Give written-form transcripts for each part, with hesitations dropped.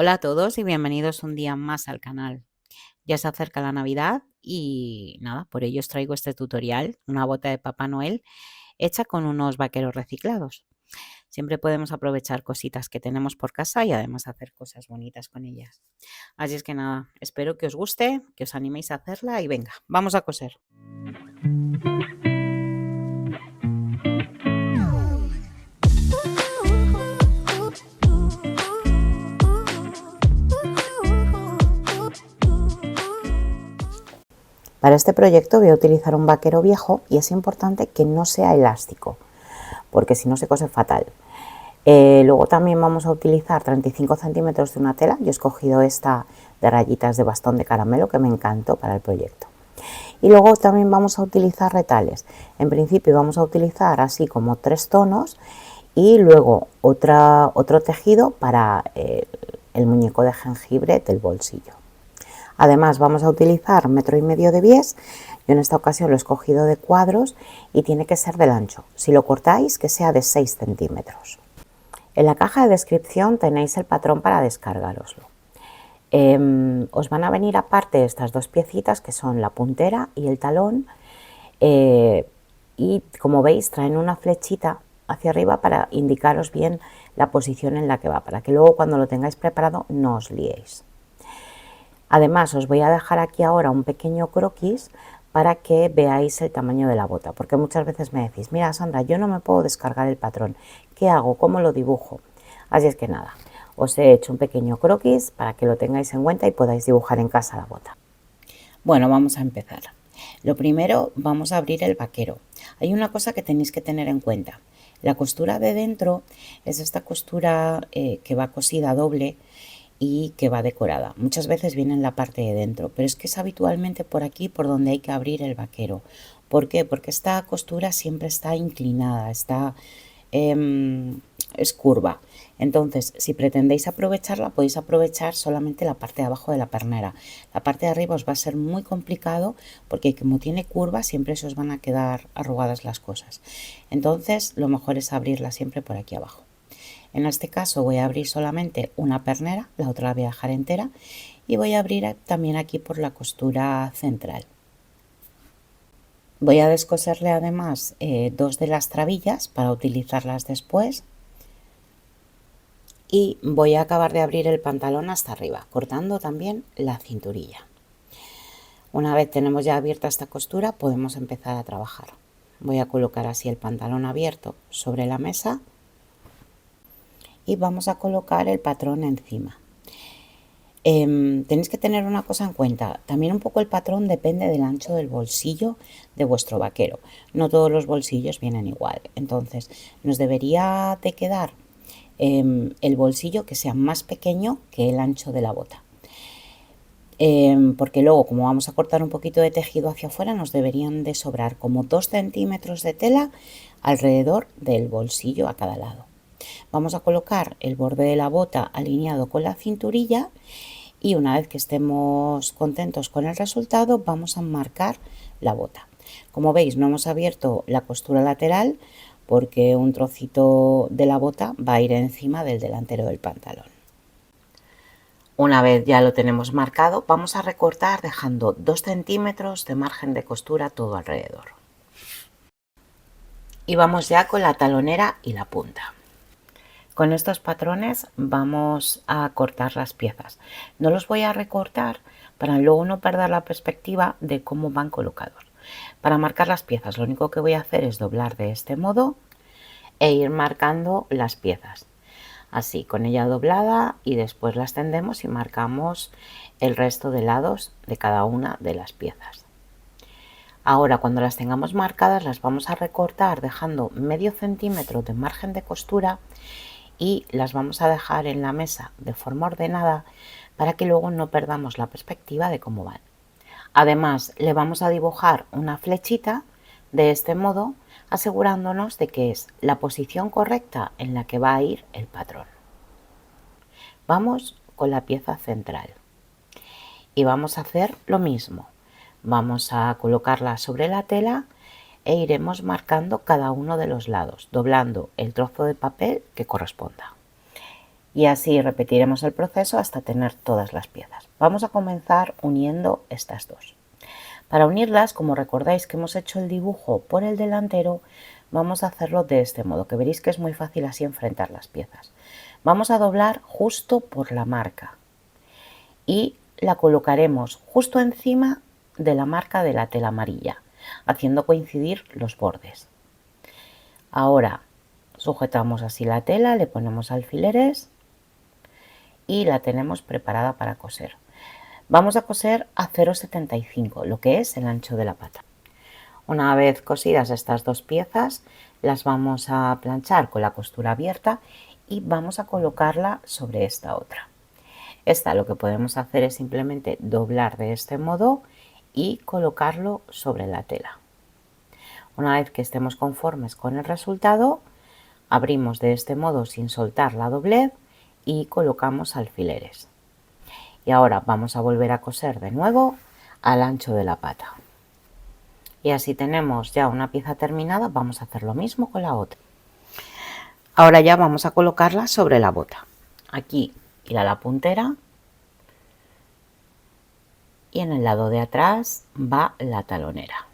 Hola a todos y bienvenidos un día más al canal. Ya se acerca la Navidad y nada, por ello os traigo este tutorial, una bota de Papá Noel hecha con unos vaqueros reciclados. Siempre podemos aprovechar cositas que tenemos por casa y además hacer cosas bonitas con ellas. Así es que nada, espero que os guste, que os animéis a hacerla y venga, vamos a coser. Para este proyecto voy a utilizar un vaquero viejo y es importante que no sea elástico, porque si no se cose fatal. Luego también vamos a utilizar 35 centímetros de una tela. Yo he escogido esta de rayitas de bastón de caramelo que me encantó para el proyecto. Y luego también vamos a utilizar retales. En principio vamos a utilizar así como 3 tonos y luego otro tejido para el muñeco de jengibre del bolsillo. Además vamos a utilizar 1,5 metros de bies. Yo en esta ocasión lo he escogido de cuadros y tiene que ser del ancho. Si lo cortáis, que sea de 6 centímetros. En la caja de descripción tenéis el patrón para descargaroslo. Os van a venir aparte estas dos piecitas que son la puntera y el talón y como veis traen una flechita hacia arriba para indicaros bien la posición en la que va, para que luego cuando lo tengáis preparado no os liéis. Además os voy a dejar aquí ahora un pequeño croquis para que veáis el tamaño de la bota, porque muchas veces me decís, mira Sandra, yo no me puedo descargar el patrón, ¿qué hago? ¿Cómo lo dibujo? Así es que nada, os he hecho un pequeño croquis para que lo tengáis en cuenta y podáis dibujar en casa la bota. Bueno, vamos a empezar. Lo primero, vamos a abrir el vaquero. Hay una cosa que tenéis que tener en cuenta. La costura de dentro es esta costura que va cosida doble y que va decorada. Muchas veces viene en la parte de dentro, pero es que es habitualmente por aquí por donde hay que abrir el vaquero. ¿Por qué? Porque esta costura siempre está inclinada, es curva. Entonces, si pretendéis aprovecharla, podéis aprovechar solamente la parte de abajo de la pernera. La parte de arriba os va a ser muy complicado porque como tiene curva siempre se os van a quedar arrugadas las cosas. Entonces, lo mejor es abrirla siempre por aquí abajo. En este caso voy a abrir solamente una pernera, la otra la voy a dejar entera y voy a abrir también aquí por la costura central. Voy a descoserle además 2 de las trabillas para utilizarlas después y voy a acabar de abrir el pantalón hasta arriba, cortando también la cinturilla. Una vez tenemos ya abierta esta costura podemos empezar a trabajar. Voy a colocar así el pantalón abierto sobre la mesa y vamos a colocar el patrón encima. Tenéis que tener una cosa en cuenta, también un poco el patrón depende del ancho del bolsillo de vuestro vaquero, no todos los bolsillos vienen igual, entonces nos debería de quedar el bolsillo que sea más pequeño que el ancho de la bota, porque luego como vamos a cortar un poquito de tejido hacia afuera nos deberían de sobrar como 2 centímetros de tela alrededor del bolsillo a cada lado. Vamos a colocar el borde de la bota alineado con la cinturilla y una vez que estemos contentos con el resultado vamos a marcar la bota. Como veis no hemos abierto la costura lateral porque un trocito de la bota va a ir encima del delantero del pantalón. Una vez ya lo tenemos marcado vamos a recortar dejando 2 centímetros de margen de costura todo alrededor. Y vamos ya con la talonera y la punta. Con estos patrones vamos a cortar las piezas. No los voy a recortar para luego no perder la perspectiva de cómo van colocados. Para marcar las piezas lo único que voy a hacer es doblar de este modo e ir marcando las piezas. Así, con ella doblada y después las tendemos y marcamos el resto de lados de cada una de las piezas. Ahora cuando las tengamos marcadas las vamos a recortar dejando medio centímetro de margen de costura y las vamos a dejar en la mesa de forma ordenada para que luego no perdamos la perspectiva de cómo van. Además le vamos a dibujar una flechita de este modo asegurándonos de que es la posición correcta en la que va a ir el patrón. Vamos con la pieza central y vamos a hacer lo mismo. Vamos a colocarla sobre la tela e iremos marcando cada uno de los lados, doblando el trozo de papel que corresponda. Y así repetiremos el proceso hasta tener todas las piezas. Vamos a comenzar uniendo estas dos. Para unirlas, como recordáis que hemos hecho el dibujo por el delantero, vamos a hacerlo de este modo, que veréis que es muy fácil así enfrentar las piezas. Vamos a doblar justo por la marca y la colocaremos justo encima de la marca de la tela amarilla, haciendo coincidir los bordes. Ahora sujetamos así la tela, le ponemos alfileres y la tenemos preparada para coser. Vamos a coser a 0,75, lo que es el ancho de la pata. Una vez cosidas estas dos piezas, las vamos a planchar con la costura abierta y vamos a colocarla sobre esta otra. Esta lo que podemos hacer es simplemente doblar de este modo y colocarlo sobre la tela. Una vez que estemos conformes con el resultado, abrimos de este modo sin soltar la doblez y colocamos alfileres. Y ahora vamos a volver a coser de nuevo al ancho de la pata. Y así tenemos ya una pieza terminada. Vamos a hacer lo mismo con la otra. Ahora ya vamos a colocarla sobre la bota. Aquí irá la puntera y en el lado de atrás va la talonera.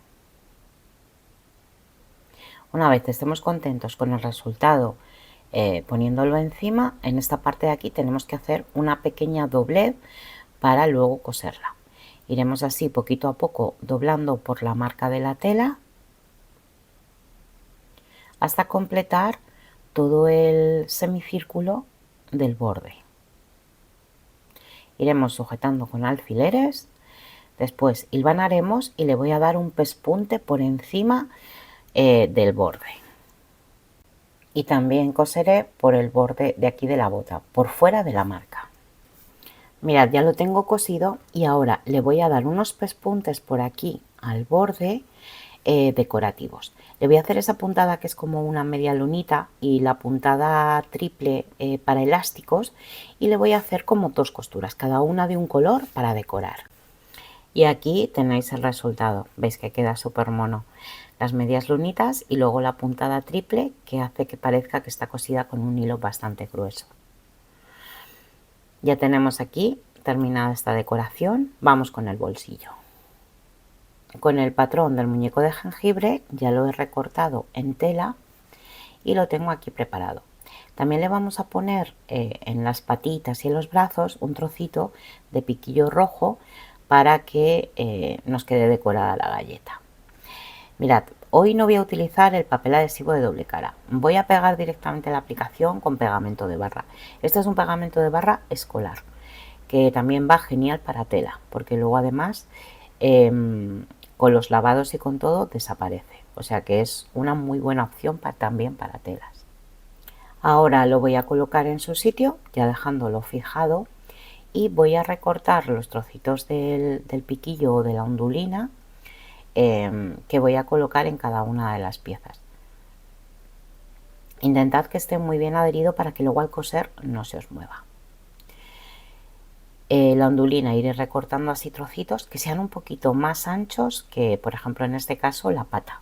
Una vez estemos contentos con el resultado poniéndolo encima, en esta parte de aquí tenemos que hacer una pequeña doblez para luego coserla. Iremos así poquito a poco doblando por la marca de la tela hasta completar todo el semicírculo del borde. Iremos sujetando con alfileres, después hilvanaremos y le voy a dar un pespunte por encima del borde. Y también coseré por el borde de aquí de la bota, por fuera de la marca. Mirad, ya lo tengo cosido y ahora le voy a dar unos pespuntes por aquí al borde decorativos. Le voy a hacer esa puntada que es como una media lunita y la puntada triple para elásticos, y le voy a hacer como dos costuras, cada una de un color para decorar. Y aquí tenéis el resultado, veis que queda súper mono. Las medias lunitas y luego la puntada triple que hace que parezca que está cosida con un hilo bastante grueso. Ya tenemos aquí terminada esta decoración. Vamos con el bolsillo. Con el patrón del muñeco de jengibre ya lo he recortado en tela y lo tengo aquí preparado. También le vamos a poner en las patitas y en los brazos un trocito de piquillo rojo para que nos quede decorada la galleta. Mirad, hoy no voy a utilizar el papel adhesivo de doble cara. Voy a pegar directamente la aplicación con pegamento de barra. Este es un pegamento de barra escolar, que también va genial para tela, porque luego además con los lavados y con todo desaparece. O sea que es una muy buena opción también para telas. Ahora lo voy a colocar en su sitio, ya dejándolo fijado, y voy a recortar los trocitos del piquillo o de la ondulina que voy a colocar en cada una de las piezas. Intentad que esté muy bien adherido para que luego al coser no se os mueva. La ondulina iré recortando así trocitos que sean un poquito más anchos que, por ejemplo, en este caso la pata.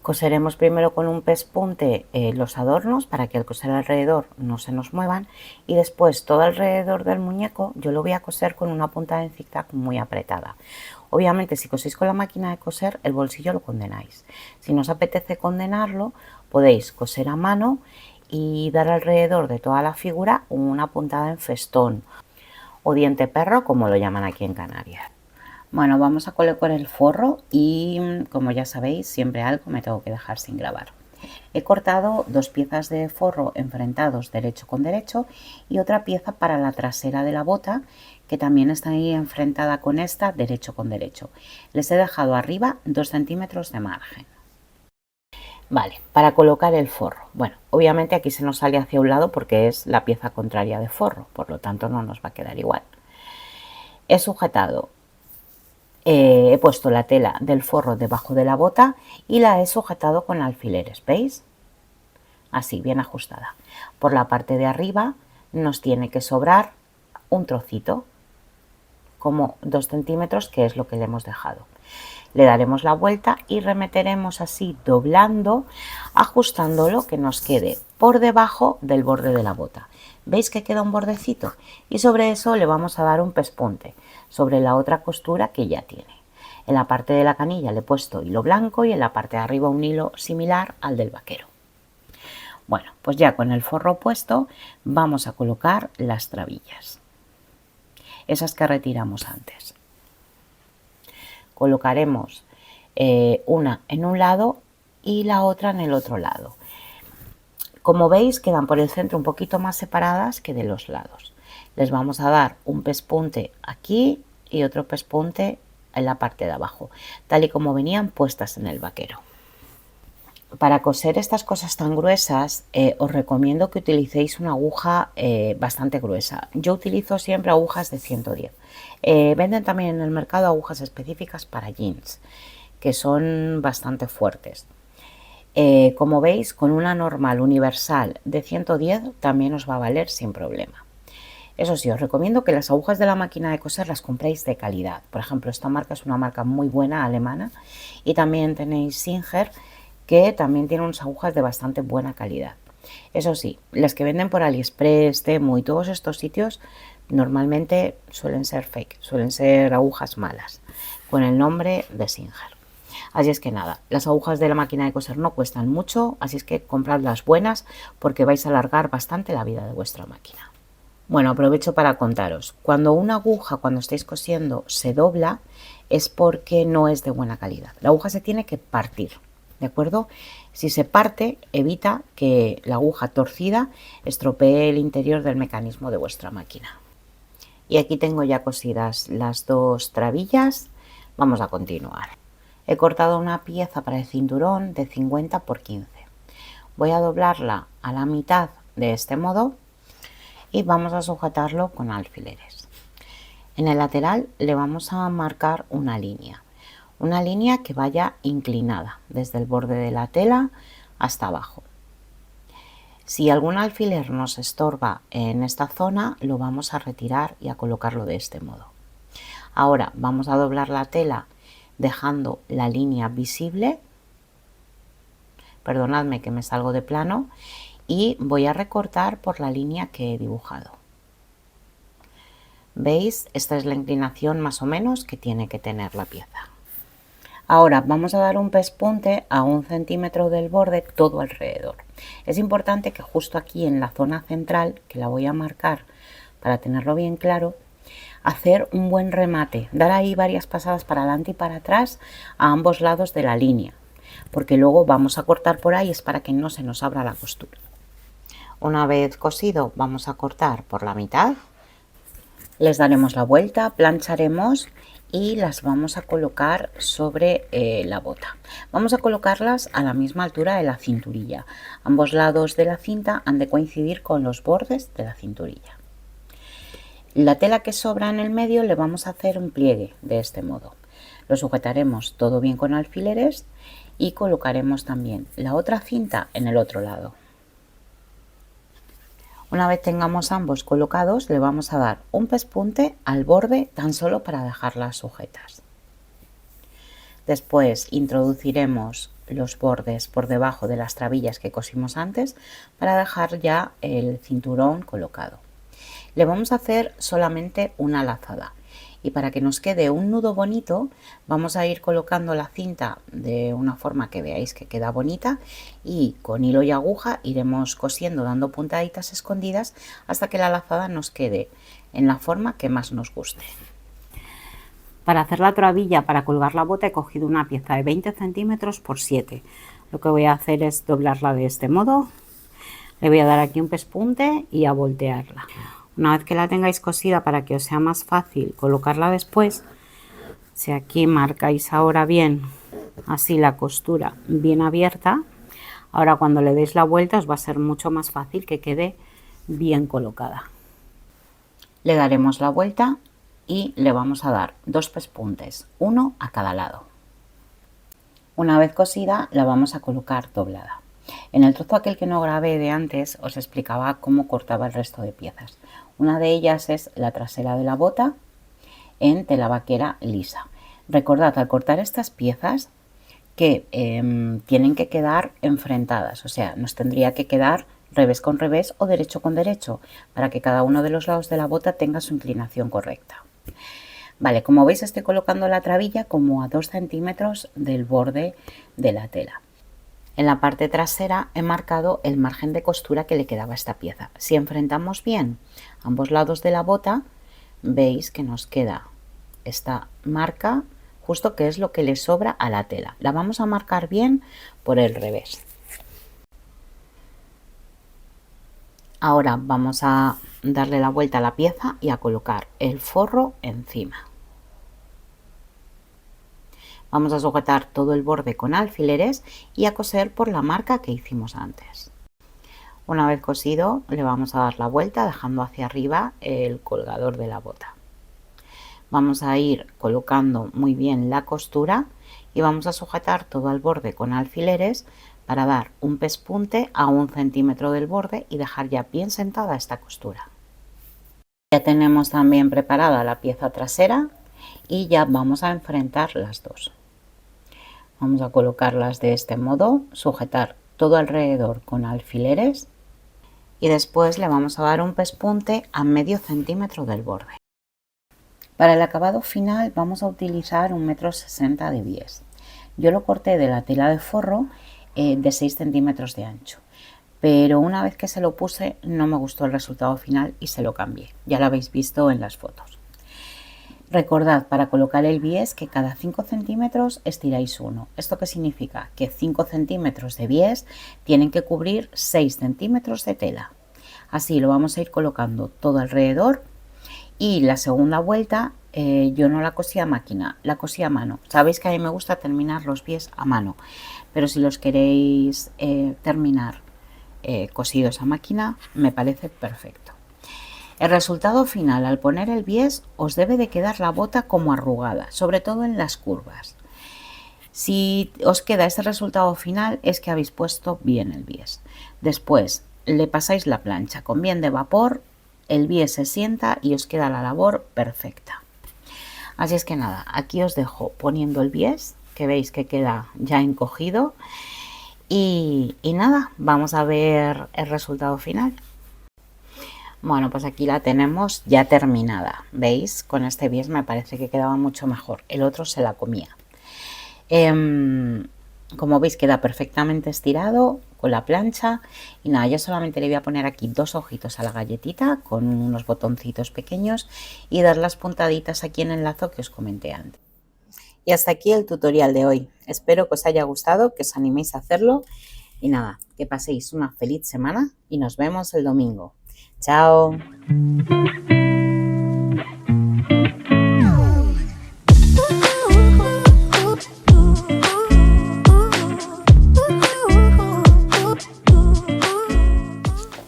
Coseremos primero con un pespunte los adornos para que al coser alrededor no se nos muevan, y después todo alrededor del muñeco yo lo voy a coser con una punta en zigzag muy apretada. Obviamente si coséis con la máquina de coser el bolsillo lo condenáis. Si no os apetece condenarlo, podéis coser a mano y dar alrededor de toda la figura una puntada en festón o diente perro, como lo llaman aquí en Canarias. Bueno, vamos a colocar el forro y, como ya sabéis, siempre algo me tengo que dejar sin grabar. He cortado dos piezas de forro enfrentados derecho con derecho y otra pieza para la trasera de la bota que también está ahí enfrentada con esta derecho con derecho. Les he dejado arriba 2 centímetros de margen. Vale, para colocar el forro. Bueno, obviamente aquí se nos sale hacia un lado porque es la pieza contraria de forro, por lo tanto no nos va a quedar igual. He sujetado he puesto la tela del forro debajo de la bota y la he sujetado con alfileres, ¿veis? Así, bien ajustada. Por la parte de arriba nos tiene que sobrar un trocito, como 2 centímetros, que es lo que le hemos dejado. Le daremos la vuelta y remeteremos así doblando, ajustándolo que nos quede por debajo del borde de la bota. ¿Veis que queda un bordecito? Y sobre eso le vamos a dar un pespunte sobre la otra costura que ya tiene. En la parte de la canilla le he puesto hilo blanco y en la parte de arriba un hilo similar al del vaquero. Bueno, pues ya con el forro puesto vamos a colocar las trabillas, esas que retiramos antes. Colocaremos una en un lado y la otra en el otro lado. Como veis, quedan por el centro un poquito más separadas que de los lados. Les vamos a dar un pespunte aquí y otro pespunte en la parte de abajo, tal y como venían puestas en el vaquero. Para coser estas cosas tan gruesas, os recomiendo que utilicéis una aguja bastante gruesa. Yo utilizo siempre agujas de 110. Venden también en el mercado agujas específicas para jeans, que son bastante fuertes. Como veis, con una normal universal de 110 también os va a valer sin problema. Eso sí, os recomiendo que las agujas de la máquina de coser las compréis de calidad. Por ejemplo, esta marca es una marca muy buena, alemana, y también tenéis Singer, que también tiene unas agujas de bastante buena calidad. Eso sí, las que venden por AliExpress, Temu y todos estos sitios normalmente suelen ser fake, suelen ser agujas malas, con el nombre de Singer. Así es que nada, las agujas de la máquina de coser no cuestan mucho, así es que comprad las buenas porque vais a alargar bastante la vida de vuestra máquina. Bueno, aprovecho para contaros, cuando una aguja, cuando estáis cosiendo, se dobla, es porque no es de buena calidad. La aguja se tiene que partir, ¿de acuerdo? Si se parte, evita que la aguja torcida estropee el interior del mecanismo de vuestra máquina. Y aquí tengo ya cosidas las dos trabillas. Vamos a continuar. He cortado una pieza para el cinturón de 50 por 15. Voy a doblarla a la mitad de este modo y vamos a sujetarlo con alfileres. En el lateral le vamos a marcar una línea que vaya inclinada desde el borde de la tela hasta abajo. Si algún alfiler nos estorba en esta zona, lo vamos a retirar y a colocarlo de este modo. Ahora vamos a doblar la tela dejando la línea visible. Perdonadme que me salgo de plano y voy a recortar por la línea que he dibujado. ¿Veis? Esta es la inclinación más o menos que tiene que tener la pieza. Ahora vamos a dar un pespunte a 1 centímetro del borde todo alrededor. Es importante que justo aquí en la zona central, que la voy a marcar para tenerlo bien claro, hacer un buen remate, dar ahí varias pasadas para adelante y para atrás a ambos lados de la línea, porque luego vamos a cortar por ahí, es para que no se nos abra la costura. Una vez cosido vamos a cortar por la mitad, les daremos la vuelta, plancharemos y las vamos a colocar sobre la bota. Vamos a colocarlas a la misma altura de la cinturilla. Ambos lados de la cinta han de coincidir con los bordes de la cinturilla. La tela que sobra en el medio le vamos a hacer un pliegue de este modo. Lo sujetaremos todo bien con alfileres y colocaremos también la otra cinta en el otro lado. Una vez tengamos ambos colocados, le vamos a dar un pespunte al borde tan solo para dejarlas sujetas. Después introduciremos los bordes por debajo de las trabillas que cosimos antes para dejar ya el cinturón colocado. Le vamos a hacer solamente una lazada y para que nos quede un nudo bonito vamos a ir colocando la cinta de una forma que veáis que queda bonita y con hilo y aguja iremos cosiendo dando puntaditas escondidas hasta que la lazada nos quede en la forma que más nos guste. Para hacer la trabilla para colgar la bota he cogido una pieza de 20 centímetros por 7. Lo que voy a hacer es doblarla de este modo, le voy a dar aquí un pespunte y a voltearla. Una vez que la tengáis cosida, para que os sea más fácil colocarla después, si aquí marcáis ahora bien así la costura bien abierta, ahora cuando le deis la vuelta os va a ser mucho más fácil que quede bien colocada. Le daremos la vuelta y le vamos a dar 2 pespuntes, uno a cada lado. Una vez cosida la vamos a colocar doblada. En el trozo aquel que no grabé de antes os explicaba cómo cortaba el resto de piezas. Una de ellas es la trasera de la bota, en tela vaquera lisa. Recordad, al cortar estas piezas que tienen que quedar enfrentadas, o sea, nos tendría que quedar revés con revés o derecho con derecho, para que cada uno de los lados de la bota tenga su inclinación correcta. Vale, como veis estoy colocando la trabilla como a 2 centímetros del borde de la tela. En la parte trasera he marcado el margen de costura que le quedaba a esta pieza. Si enfrentamos bien ambos lados de la bota, veis que nos queda esta marca justo, que es lo que le sobra a la tela. La vamos a marcar bien por el revés. Ahora vamos a darle la vuelta a la pieza y a colocar el forro encima. Vamos a sujetar todo el borde con alfileres y a coser por la marca que hicimos antes. Una vez cosido, le vamos a dar la vuelta dejando hacia arriba el colgador de la bota. Vamos a ir colocando muy bien la costura y vamos a sujetar todo el borde con alfileres para dar un pespunte a 1 centímetro del borde y dejar ya bien sentada esta costura. Ya tenemos también preparada la pieza trasera y ya vamos a enfrentar las dos. Vamos a colocarlas de este modo, sujetar todo alrededor con alfileres y después le vamos a dar un pespunte a medio centímetro del borde. Para el acabado final vamos a utilizar 1,60 m de bies. Yo lo corté de la tela de forro de 6 centímetros de ancho, pero una vez que se lo puse no me gustó el resultado final y se lo cambié. Ya lo habéis visto en las fotos. Recordad, para colocar el bies, que cada 5 centímetros estiráis uno. ¿Esto qué significa? Que 5 centímetros de bies tienen que cubrir 6 centímetros de tela. Así lo vamos a ir colocando todo alrededor. Y la segunda vuelta yo no la cosí a máquina, la cosí a mano. Sabéis que a mí me gusta terminar los bies a mano, pero si los queréis terminar cosidos a máquina, me parece perfecto. El resultado final, al poner el bies, os debe de quedar la bota como arrugada, sobre todo en las curvas. Si os queda este resultado final, es que habéis puesto bien el bies. Después le pasáis la plancha con bien de vapor, el bies se sienta y os queda la labor perfecta. Así es que nada, aquí os dejo poniendo el bies, que veis que queda ya encogido. Y nada, vamos a ver el resultado final. Bueno, pues aquí la tenemos ya terminada. ¿Veis? Con este bies me parece que quedaba mucho mejor. El otro se la comía. Como veis, queda perfectamente estirado con la plancha. Y nada, yo solamente le voy a poner aquí 2 ojitos a la galletita con unos botoncitos pequeños y dar las puntaditas aquí en el lazo que os comenté antes. Y hasta aquí el tutorial de hoy. Espero que os haya gustado, que os animéis a hacerlo. Y nada, que paséis una feliz semana y nos vemos el domingo. ¡Chao!